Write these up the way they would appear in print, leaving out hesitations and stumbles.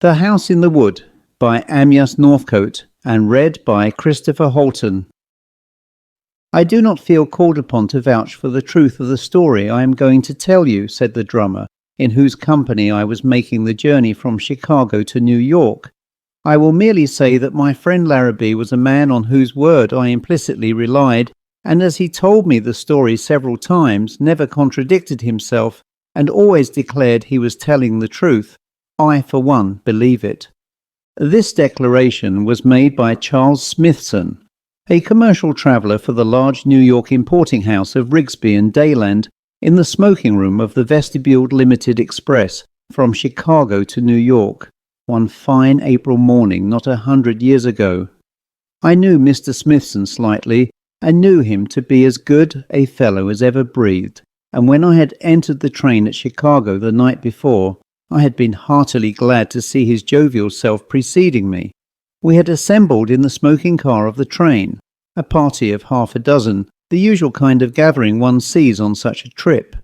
The House in the Wood by Amyas Northcote and read by Chris Halton. I do not feel called upon to vouch for the truth of the story I am going to tell you, said the drummer, in whose company I was making the journey from Chicago to New York. I will merely say that my friend Larrabee was a man on whose word I implicitly relied, and as he told me the story several times, never contradicted himself, and always declared he was telling the truth, I, for one, believe it. This declaration was made by Charles Smithson, a commercial traveller for the large New York importing house of Rigsby and Dayland, in the smoking room of the Vestibuled Limited Express from Chicago to New York, one fine April morning not 100 years ago. I knew Mr. Smithson slightly, and knew him to be as good a fellow as ever breathed, and when I had entered the train at Chicago the night before, I had been heartily glad to see his jovial self preceding me. We had assembled in the smoking car of the train, a party of half a dozen, the usual kind of gathering one sees on such a trip.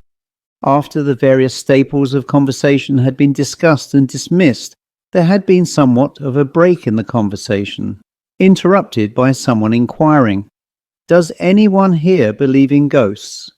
After the various staples of conversation had been discussed and dismissed, there had been somewhat of a break in the conversation, interrupted by someone inquiring, "Does anyone here believe in ghosts?"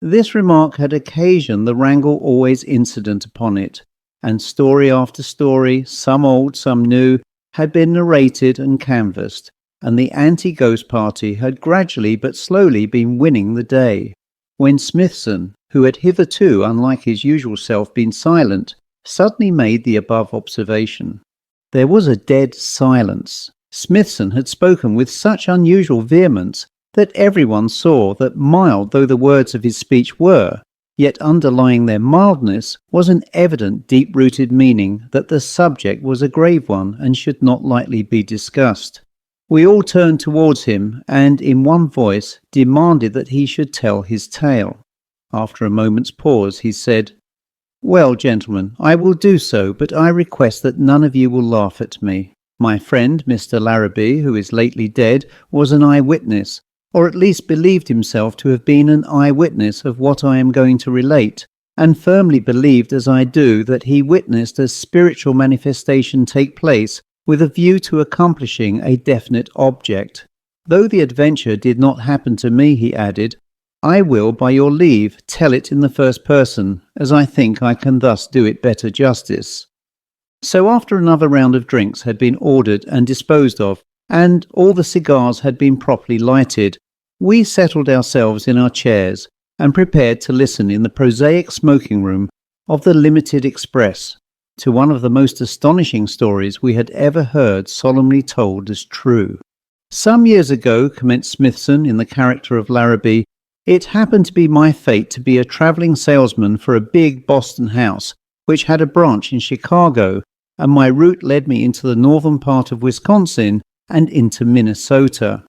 This remark had occasioned the wrangle always incident upon it, and story after story, some old, some new, had been narrated and canvassed, and the anti-ghost party had gradually but slowly been winning the day, when Smithson, who had hitherto, unlike his usual self, been silent, suddenly made the above observation. There was a dead silence. Smithson had spoken with such unusual vehemence that everyone saw that, mild though the words of his speech were, yet underlying their mildness was an evident deep-rooted meaning that the subject was a grave one and should not lightly be discussed. We all turned towards him and, in one voice, demanded that he should tell his tale. After a moment's pause, he said, "Well, gentlemen, I will do so, but I request that none of you will laugh at me. My friend, Mr. Larrabee, who is lately dead, was an eyewitness, or at least believed himself to have been an eyewitness of what I am going to relate, and firmly believed as I do that he witnessed a spiritual manifestation take place with a view to accomplishing a definite object. Though the adventure did not happen to me," he added, "I will, by your leave, tell it in the first person, as I think I can thus do it better justice." So after another round of drinks had been ordered and disposed of, and all the cigars had been properly lighted, we settled ourselves in our chairs and prepared to listen in the prosaic smoking room of the Limited Express to one of the most astonishing stories we had ever heard solemnly told as true. "Some years ago," commenced Smithson in the character of Larrabee, "it happened to be my fate to be a travelling salesman for a big Boston house, which had a branch in Chicago, and my route led me into the northern part of Wisconsin and into Minnesota,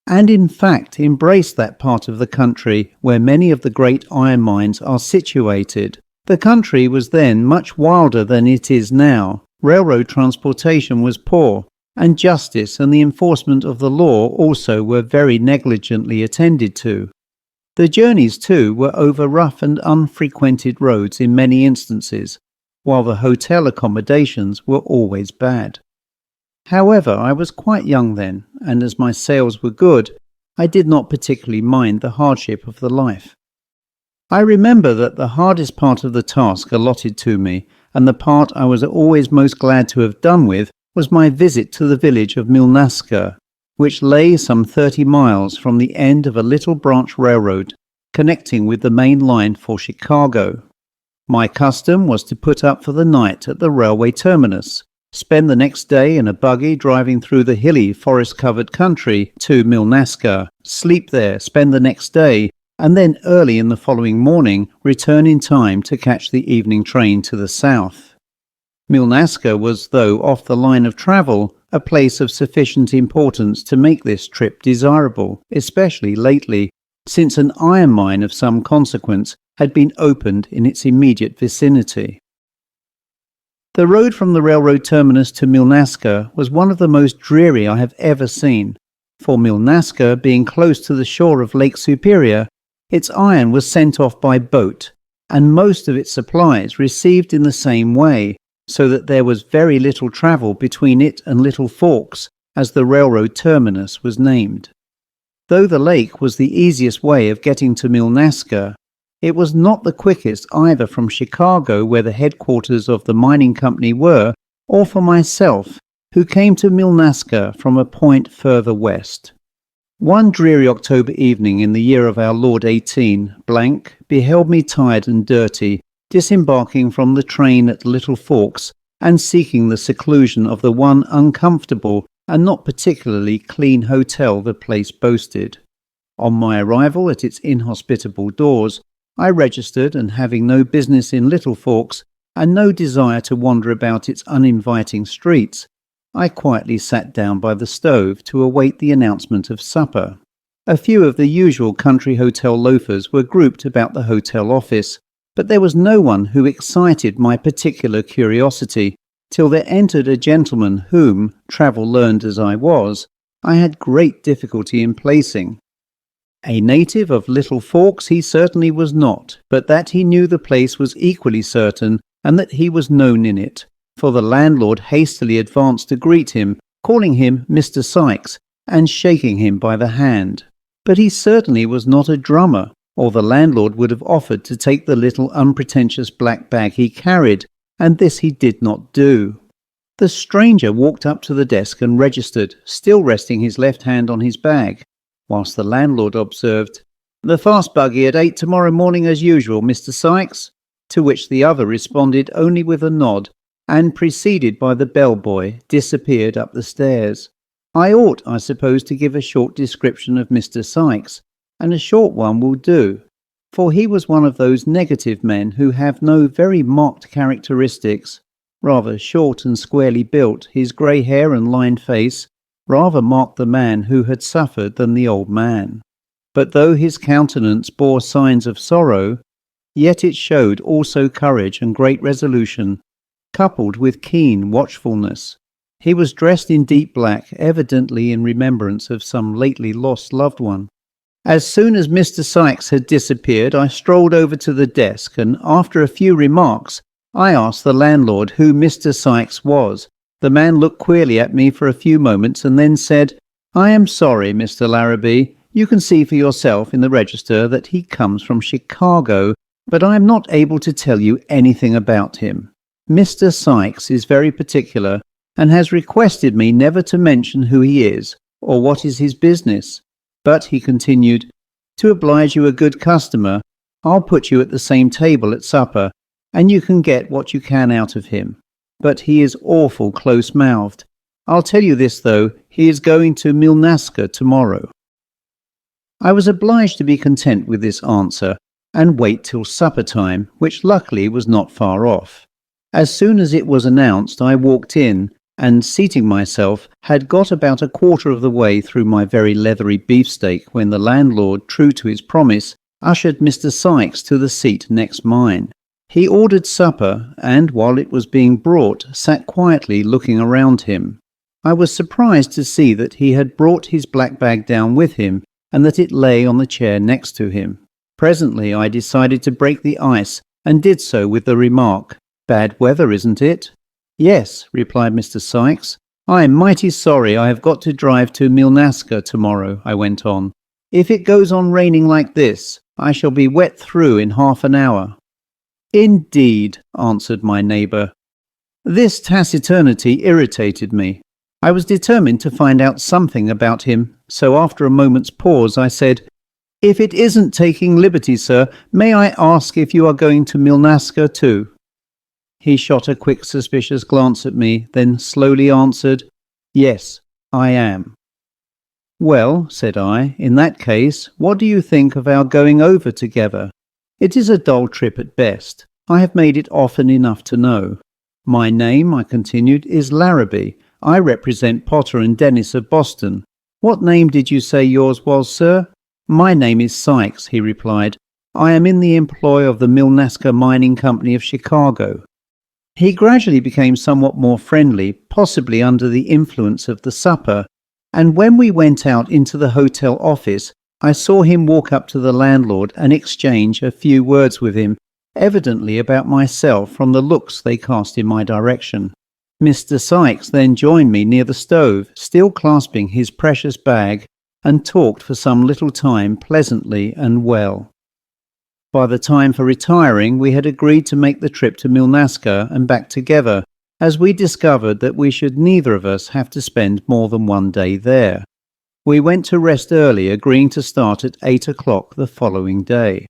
and in fact embraced that part of the country where many of the great iron mines are situated. The country was then much wilder than it is now. Railroad transportation was poor, and justice and the enforcement of the law also were very negligently attended to. The journeys, too, were over rough and unfrequented roads in many instances, while the hotel accommodations were always bad. However, I was quite young then, and as my sales were good, I did not particularly mind the hardship of the life. I remember that the hardest part of the task allotted to me, and the part I was always most glad to have done with, was my visit to the village of Milnaska, which lay some 30 miles from the end of a little branch railroad connecting with the main line for Chicago. My custom was to put up for the night at the railway terminus, spend the next day in a buggy driving through the hilly, forest-covered country to Milnaska, sleep there, spend the next day, and then early in the following morning return in time to catch the evening train to the south. Milnaska was, though off the line of travel, a place of sufficient importance to make this trip desirable, especially lately, since an iron mine of some consequence had been opened in its immediate vicinity. The road from the railroad terminus to Milnaska was one of the most dreary I have ever seen, for Milnaska, being close to the shore of Lake Superior, its iron was sent off by boat, and most of its supplies received in the same way, so that there was very little travel between it and Little Forks, as the railroad terminus was named. Though the lake was the easiest way of getting to Milnaska, it was not the quickest either from Chicago, where the headquarters of the mining company were, or for myself, who came to Milnaska from a point further west. One dreary October evening in the year of our Lord 18, beheld me tired and dirty, disembarking from the train at Little Forks and seeking the seclusion of the one uncomfortable and not particularly clean hotel the place boasted. On my arrival at its inhospitable doors, I registered, and having no business in Little Forks and no desire to wander about its uninviting streets, I quietly sat down by the stove to await the announcement of supper. A few of the usual country hotel loafers were grouped about the hotel office, but there was no one who excited my particular curiosity, till there entered a gentleman whom, travel-learned as I was, I had great difficulty in placing. A native of Little Forks he certainly was not, but that he knew the place was equally certain, and that he was known in it, for the landlord hastily advanced to greet him, calling him Mr. Sykes, and shaking him by the hand. But he certainly was not a drummer, or the landlord would have offered to take the little unpretentious black bag he carried, and this he did not do. The stranger walked up to the desk and registered, still resting his left hand on his bag, whilst the landlord observed, "The fast buggy at 8 tomorrow morning as usual, Mr. Sykes," to which the other responded only with a nod, and, preceded by the bellboy, disappeared up the stairs. I ought, I suppose, to give a short description of Mr. Sykes, and a short one will do, for he was one of those negative men who have no very marked characteristics. Rather short and squarely built, his grey hair and lined face rather marked the man who had suffered than the old man. But though his countenance bore signs of sorrow, yet it showed also courage and great resolution, coupled with keen watchfulness. He was dressed in deep black, evidently in remembrance of some lately lost loved one. As soon as Mr. Sykes had disappeared, I strolled over to the desk, and after a few remarks, I asked the landlord who Mr. Sykes was. The man looked queerly at me for a few moments and then said, "I am sorry, Mr. Larrabee. You can see for yourself in the register that he comes from Chicago, but I am not able to tell you anything about him. Mr. Sykes is very particular, and has requested me never to mention who he is, or what is his business. But," he continued, "to oblige you a good customer, I'll put you at the same table at supper, and you can get what you can out of him. But he is awful close-mouthed. I'll tell you this, though, he is going to Milnaska tomorrow." I was obliged to be content with this answer, and wait till supper time, which luckily was not far off. As soon as it was announced, I walked in, and, seating myself, had got about a quarter of the way through my very leathery beefsteak when the landlord, true to his promise, ushered Mr. Sykes to the seat next mine. He ordered supper, and while it was being brought, sat quietly looking around him. I was surprised to see that he had brought his black bag down with him, and that it lay on the chair next to him. Presently I decided to break the ice, and did so with the remark, "Bad weather, isn't it?" "Yes," replied Mr. Sykes. "I am mighty sorry I have got to drive to Milnaska tomorrow," I went on. "If it goes on raining like this, I shall be wet through in half an hour." "Indeed," answered my neighbour. This taciturnity irritated me. I was determined to find out something about him, so after a moment's pause I said, "If it isn't taking liberties, sir, may I ask if you are going to Milnaska too?" He shot a quick suspicious glance at me, then slowly answered, "Yes, I am." "Well," said I, "in that case, what do you think of our going over together? It is a dull trip at best. I have made it often enough to know. My name," I continued, "is Larrabee. I represent Potter and Dennis of Boston. What name did you say yours was, sir?" "My name is Sykes," he replied. "I am in the employ of the Milnaska Mining Company of Chicago." He gradually became somewhat more friendly, possibly under the influence of the supper, and when we went out into the hotel office, I saw him walk up to the landlord and exchange a few words with him, evidently about myself from the looks they cast in my direction. Mr. Sykes then joined me near the stove, still clasping his precious bag, and talked for some little time pleasantly and well. By the time for retiring, we had agreed to make the trip to Milnaska and back together, as we discovered that we should neither of us have to spend more than one day there. We went to rest early, agreeing to start at 8 o'clock the following day.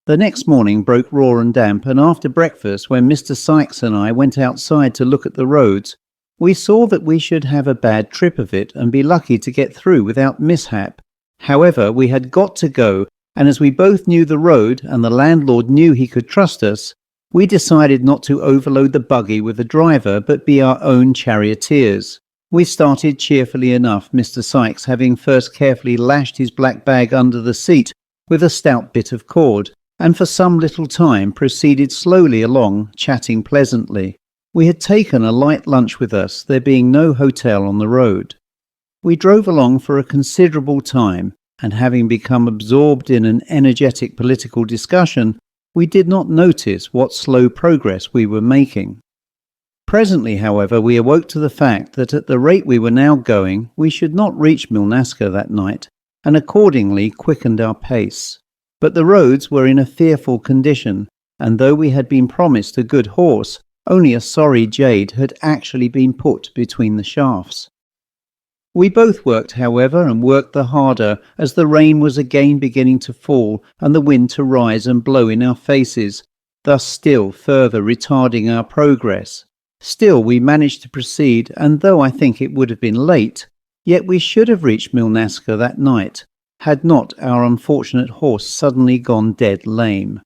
The next morning broke raw and damp, and after breakfast, when Mr. Sykes and I went outside to look at the roads, we saw that we should have a bad trip of it and be lucky to get through without mishap. However, we had got to go, and as we both knew the road and the landlord knew he could trust us, we decided not to overload the buggy with a driver but be our own charioteers. We started cheerfully enough, Mr. Sykes having first carefully lashed his black bag under the seat with a stout bit of cord, and for some little time proceeded slowly along, chatting pleasantly. We had taken a light lunch with us, there being no hotel on the road. We drove along for a considerable time, and having become absorbed in an energetic political discussion, we did not notice what slow progress we were making. Presently, however, we awoke to the fact that at the rate we were now going, we should not reach Milnaska that night, and accordingly quickened our pace. But the roads were in a fearful condition, and though we had been promised a good horse, only a sorry jade had actually been put between the shafts. We both worked, however, and worked the harder, as the rain was again beginning to fall and the wind to rise and blow in our faces, thus still further retarding our progress. Still we managed to proceed, and though I think it would have been late, yet we should have reached Milnaska that night, had not our unfortunate horse suddenly gone dead lame.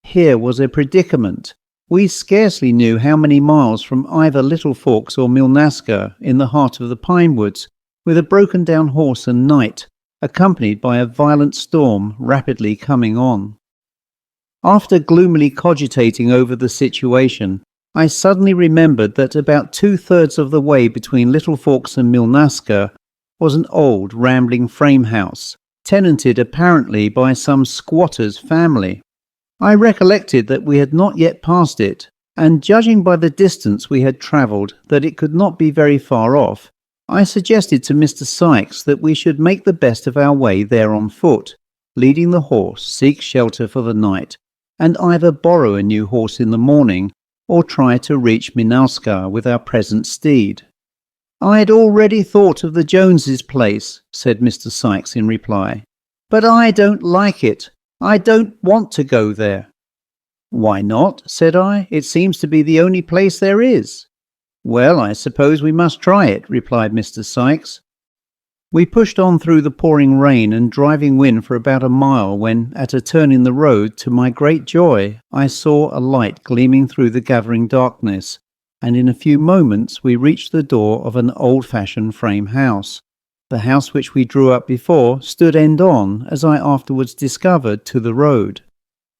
Here was a predicament. We scarcely knew how many miles from either Little Forks or Milnaska, in the heart of the pine woods, with a broken-down horse and night, accompanied by a violent storm rapidly coming on. After gloomily cogitating over the situation, I suddenly remembered that about 2/3 of the way between Little Forks and Milnaska was an old, rambling frame house, tenanted apparently by some squatter's family. I recollected that we had not yet passed it, and judging by the distance we had travelled that it could not be very far off, I suggested to Mr. Sykes that we should make the best of our way there on foot, leading the horse, seek shelter for the night, and either borrow a new horse in the morning or try to reach Milnaska with our present steed. "I had already thought of the Joneses' place," said Mr. Sykes in reply, "but I don't like it. I don't want to go there." "Why not?" said I. "It seems to be the only place there is." "Well, I suppose we must try it," replied Mr. Sykes. We pushed on through the pouring rain and driving wind for about a mile when, at a turn in the road, to my great joy, I saw a light gleaming through the gathering darkness, and in a few moments we reached the door of an old-fashioned frame house. The house which we drew up before stood end-on, as I afterwards discovered, to the road.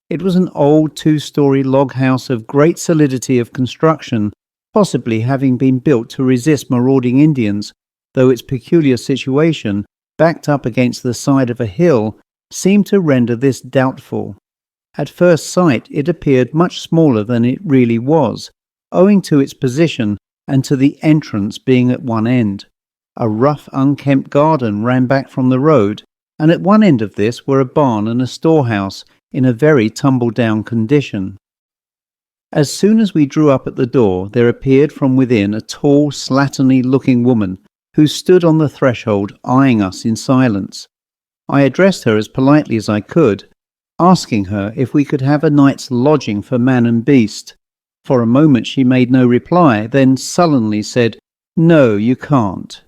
It was an old 2-story log house of great solidity of construction, possibly having been built to resist marauding Indians, though its peculiar situation, backed up against the side of a hill, seemed to render this doubtful. At first sight it appeared much smaller than it really was, owing to its position and to the entrance being at one end. A rough, unkempt garden ran back from the road, and at one end of this were a barn and a storehouse in a very tumble-down condition. As soon as we drew up at the door, there appeared from within a tall, slatternly-looking woman, who stood on the threshold eyeing us in silence. I addressed her as politely as I could, asking her if we could have a night's lodging for man and beast. For a moment she made no reply, then sullenly said, "No, you can't."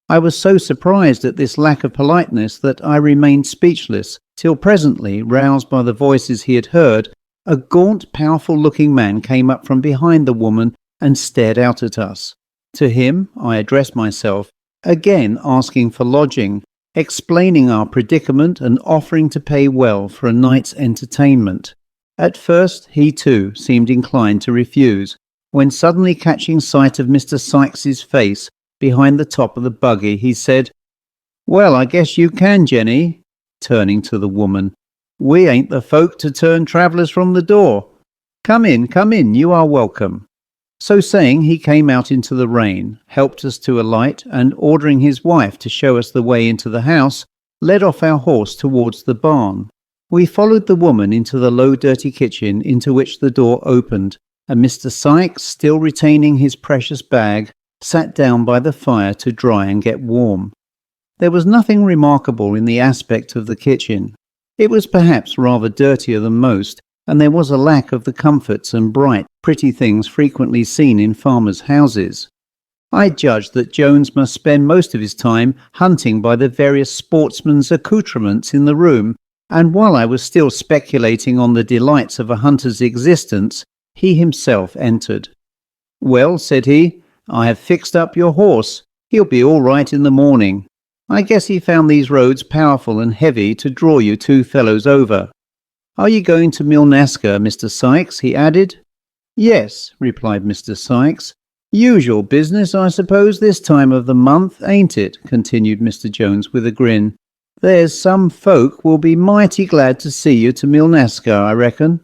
I was so surprised at this lack of politeness that I remained speechless, till presently, roused by the voices he had heard, a gaunt, powerful-looking man came up from behind the woman and stared out at us. To him I addressed myself, again asking for lodging, explaining our predicament and offering to pay well for a night's entertainment. At first he too seemed inclined to refuse, when suddenly catching sight of Mr. Sykes's face behind the top of the buggy, he said, "Well, I guess you can, Jenny," turning to the woman. "We ain't the folk to turn travellers from the door. Come in, you are welcome." So saying, he came out into the rain, helped us to alight, and ordering his wife to show us the way into the house, led off our horse towards the barn. We followed the woman into the low dirty kitchen, into which the door opened, and Mr. Sykes, still retaining his precious bag, sat down by the fire to dry and get warm. There was nothing remarkable in the aspect of the kitchen. It was perhaps rather dirtier than most, and there was a lack of the comforts and bright, pretty things frequently seen in farmers' houses. I judged that Jones must spend most of his time hunting by the various sportsmen's accoutrements in the room, and while I was still speculating on the delights of a hunter's existence, he himself entered. "Well," said he, "I have fixed up your horse. He'll be all right in the morning. I guess he found these roads powerful and heavy to draw you two fellows over. Are you going to Milnaska, Mr. Sykes?" he added. "Yes," replied Mr. Sykes. "Usual business, I suppose, this time of the month, ain't it?" continued Mr. Jones with a grin. "There's some folk will be mighty glad to see you to Milnaska, I reckon."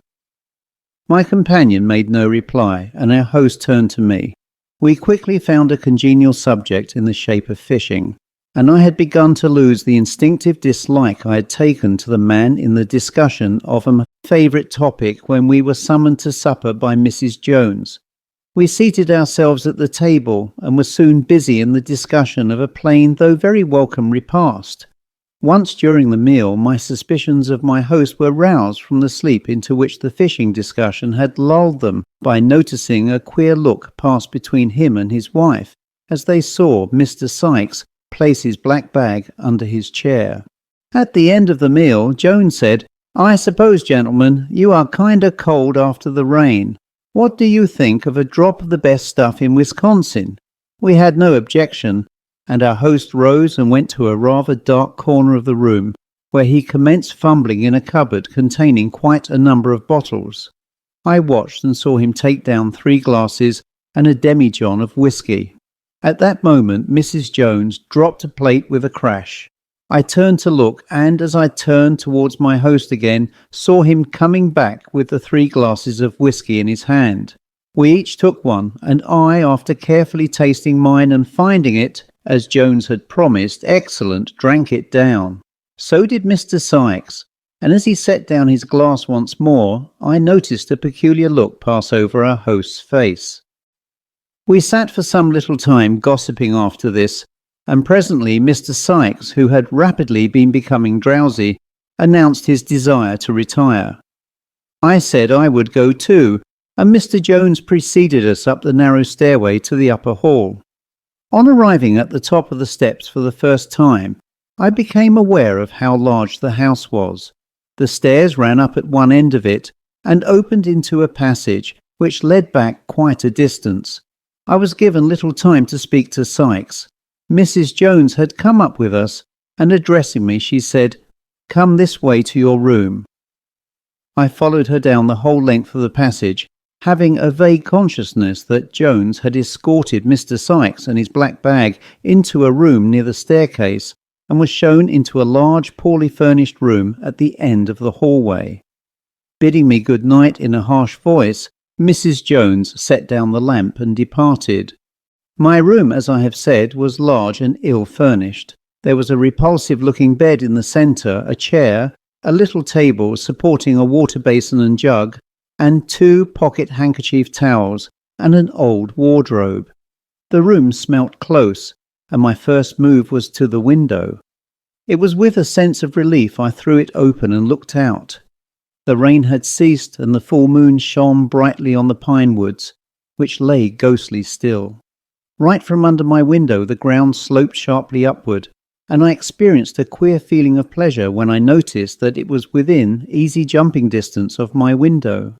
My companion made no reply, and our host turned to me. We quickly found a congenial subject in the shape of fishing, and I had begun to lose the instinctive dislike I had taken to the man in the discussion of a favourite topic when we were summoned to supper by Mrs. Jones. We seated ourselves at the table and were soon busy in the discussion of a plain though very welcome repast. Once during the meal my suspicions of my host were roused from the sleep into which the fishing discussion had lulled them by noticing a queer look pass between him and his wife as they saw Mr. Sykes place his black bag under his chair. At the end of the meal, Jones said, "I suppose, gentlemen, you are kinda cold after the rain. What do you think of a drop of the best stuff in Wisconsin?" We had no objection, and our host rose and went to a rather dark corner of the room, where he commenced fumbling in a cupboard containing quite a number of bottles. I watched and saw him take down 3 glasses and a demijohn of whisky. At that moment Mrs. Jones dropped a plate with a crash. I turned to look, and as I turned towards my host again, saw him coming back with the 3 glasses of whisky in his hand. We each took one, and I, after carefully tasting mine and finding it, as Jones had promised, excellent, drank it down. So did Mr. Sykes, and as he set down his glass once more, I noticed a peculiar look pass over our host's face. We sat for some little time gossiping after this, and presently Mr. Sykes, who had rapidly been becoming drowsy, announced his desire to retire. I said I would go too, and Mr. Jones preceded us up the narrow stairway to the upper hall. On arriving at the top of the steps for the first time, I became aware of how large the house was. The stairs ran up at one end of it and opened into a passage which led back quite a distance. I was given little time to speak to Sykes. Mrs. Jones had come up with us, and addressing me, she said, "Come this way to your room." I followed her down the whole length of the passage, having a vague consciousness that Jones had escorted Mr. Sykes and his black bag into a room near the staircase, and was shown into a large, poorly furnished room at the end of the hallway. Bidding me good night in a harsh voice, Mrs. Jones set down the lamp and departed. My room, as I have said, was large and ill-furnished. There was a repulsive-looking bed in the centre, a chair, a little table supporting a water basin and jug, and 2 pocket-handkerchief towels, and an old wardrobe. The room smelt close, and my first move was to the window. It was with a sense of relief I threw it open and looked out. The rain had ceased, and the full moon shone brightly on the pine woods, which lay ghostly still. Right from under my window the ground sloped sharply upward, and I experienced a queer feeling of pleasure when I noticed that it was within easy jumping distance of my window.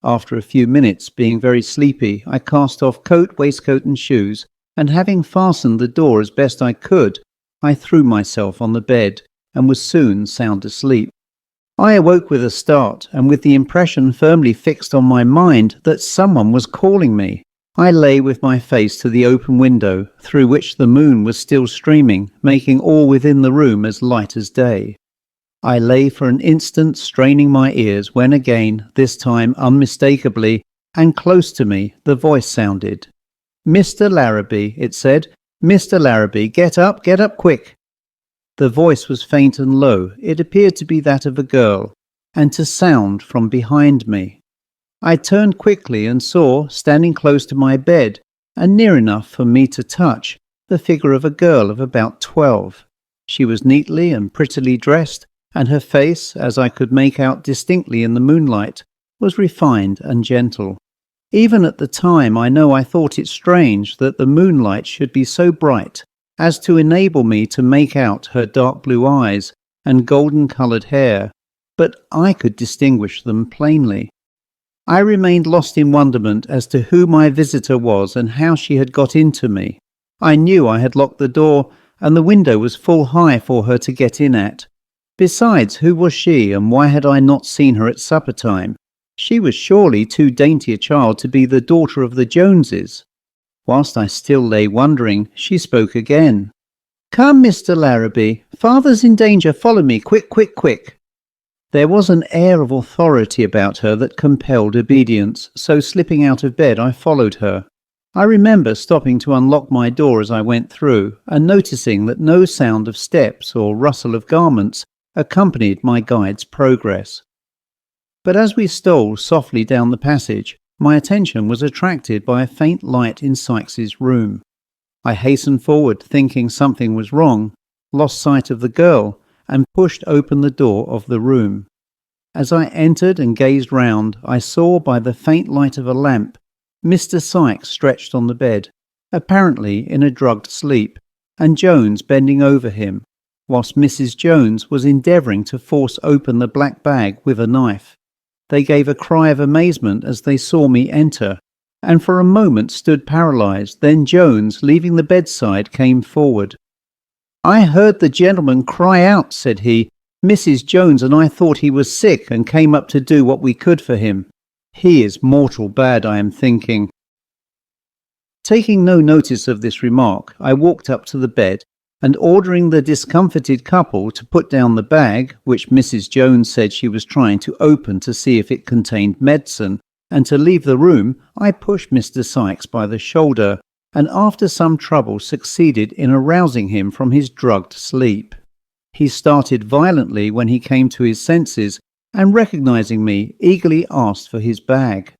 After a few minutes, being very sleepy, I cast off coat, waistcoat and shoes, and having fastened the door as best I could, I threw myself on the bed, and was soon sound asleep. I awoke with a start, and with the impression firmly fixed on my mind that someone was calling me. I lay with my face to the open window, through which the moon was still streaming, making all within the room as light as day. I lay for an instant straining my ears when again, this time unmistakably, and close to me, the voice sounded. "Mr. Larrabee," it said. "Mr. Larrabee, get up quick." The voice was faint and low. It appeared to be that of a girl, and to sound from behind me. I turned quickly and saw, standing close to my bed, and near enough for me to touch, the figure of a girl of about 12. She was neatly and prettily dressed, and her face, as I could make out distinctly in the moonlight, was refined and gentle. Even at the time, I know I thought it strange that the moonlight should be so bright as to enable me to make out her dark blue eyes and golden-coloured hair, but I could distinguish them plainly. I remained lost in wonderment as to who my visitor was and how she had got into me. I knew I had locked the door, and the window was full high for her to get in at. Besides, who was she, and why had I not seen her at supper time? She was surely too dainty a child to be the daughter of the Joneses. Whilst I still lay wondering, she spoke again. "Come, Mr. Larrabee, father's in danger, follow me, quick, quick, quick." There was an air of authority about her that compelled obedience, so slipping out of bed I followed her. I remember stopping to unlock my door as I went through, and noticing that no sound of steps or rustle of garments accompanied my guide's progress. But as we stole softly down the passage, my attention was attracted by a faint light in Sykes's room. I hastened forward, thinking something was wrong, lost sight of the girl, and pushed open the door of the room. As I entered and gazed round, I saw by the faint light of a lamp Mr. Sykes stretched on the bed, apparently in a drugged sleep, and Jones bending over him, whilst Mrs. Jones was endeavouring to force open the black bag with a knife. They gave a cry of amazement as they saw me enter, and for a moment stood paralysed. Then Jones, leaving the bedside, came forward. "I heard the gentleman cry out," said he. "Mrs. Jones and I thought he was sick and came up to do what we could for him. He is mortal bad, I am thinking." Taking no notice of this remark, I walked up to the bed, and ordering the discomfited couple to put down the bag, which Mrs. Jones said she was trying to open to see if it contained medicine, and to leave the room, I pushed Mr. Sykes by the shoulder, and after some trouble succeeded in arousing him from his drugged sleep. He started violently when he came to his senses, and recognizing me, eagerly asked for his bag.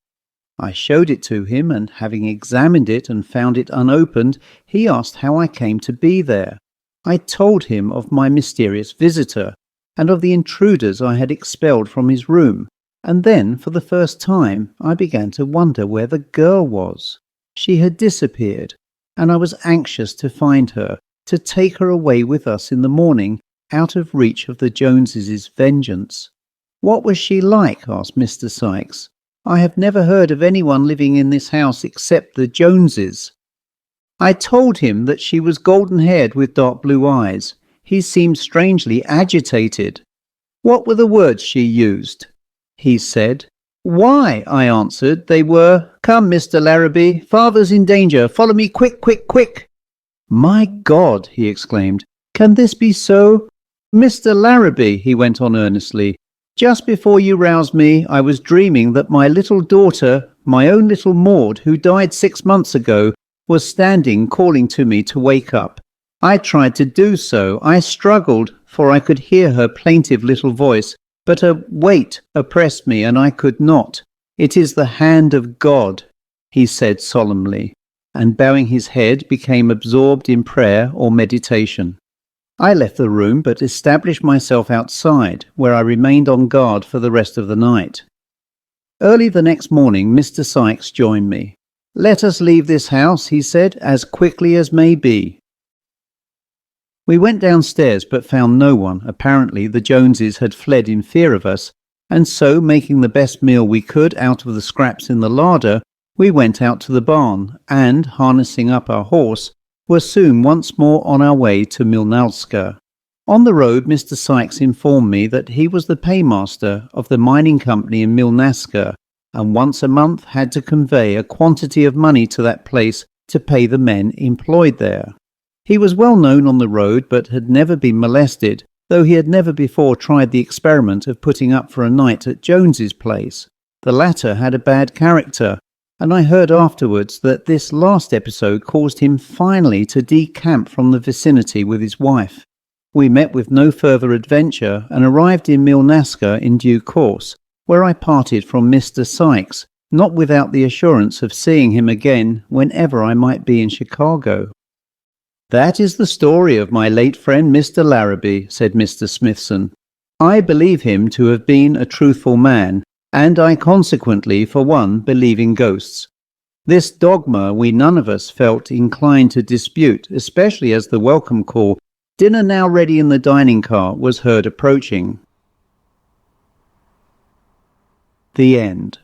I showed it to him, and having examined it and found it unopened, he asked how I came to be there. I told him of my mysterious visitor, and of the intruders I had expelled from his room, and then, for the first time, I began to wonder where the girl was. She had disappeared, and I was anxious to find her, to take her away with us in the morning, out of reach of the Joneses' vengeance. "What was she like?" asked Mr. Sykes. "I have never heard of anyone living in this house except the Joneses." I told him that she was golden-haired with dark blue eyes. He seemed strangely agitated. "What were the words she used?" He said. "Why," I answered, "they were, 'Come, Mr. Larrabee, father's in danger, follow me quick, quick, quick.'" "My God!" he exclaimed. "Can this be so?" "Mr. Larrabee," he went on earnestly, "just before you roused me, I was dreaming that my little daughter, my own little Maud, who died 6 months ago, was standing calling to me to wake up. I tried to do so. I struggled, for I could hear her plaintive little voice, but a weight oppressed me, and I could not. It is the hand of God," he said solemnly, and bowing his head became absorbed in prayer or meditation. I left the room, but established myself outside, where I remained on guard for the rest of the night. Early the next morning, Mr. Sykes joined me. "Let us leave this house," he said, "as quickly as may be." We went downstairs but found no one. Apparently the Joneses had fled in fear of us, and so, making the best meal we could out of the scraps in the larder, we went out to the barn and, harnessing up our horse, were soon once more on our way to Milnalska. On the road, Mr. Sykes informed me that he was the paymaster of the mining company in Milnaska, and once a month had to convey a quantity of money to that place to pay the men employed there. He was well known on the road, but had never been molested, though he had never before tried the experiment of putting up for a night at Jones's place. The latter had a bad character, and I heard afterwards that this last episode caused him finally to decamp from the vicinity with his wife. We met with no further adventure and arrived in Milnaska in due course, where I parted from Mr. Sykes, not without the assurance of seeing him again whenever I might be in Chicago. "That is the story of my late friend Mr. Larrabee," said Mr. Smithson. "I believe him to have been a truthful man, and I consequently, for one, believe in ghosts. This dogma we none of us felt inclined to dispute, especially as the welcome call, 'Dinner now ready in the dining car,' was heard approaching." The end.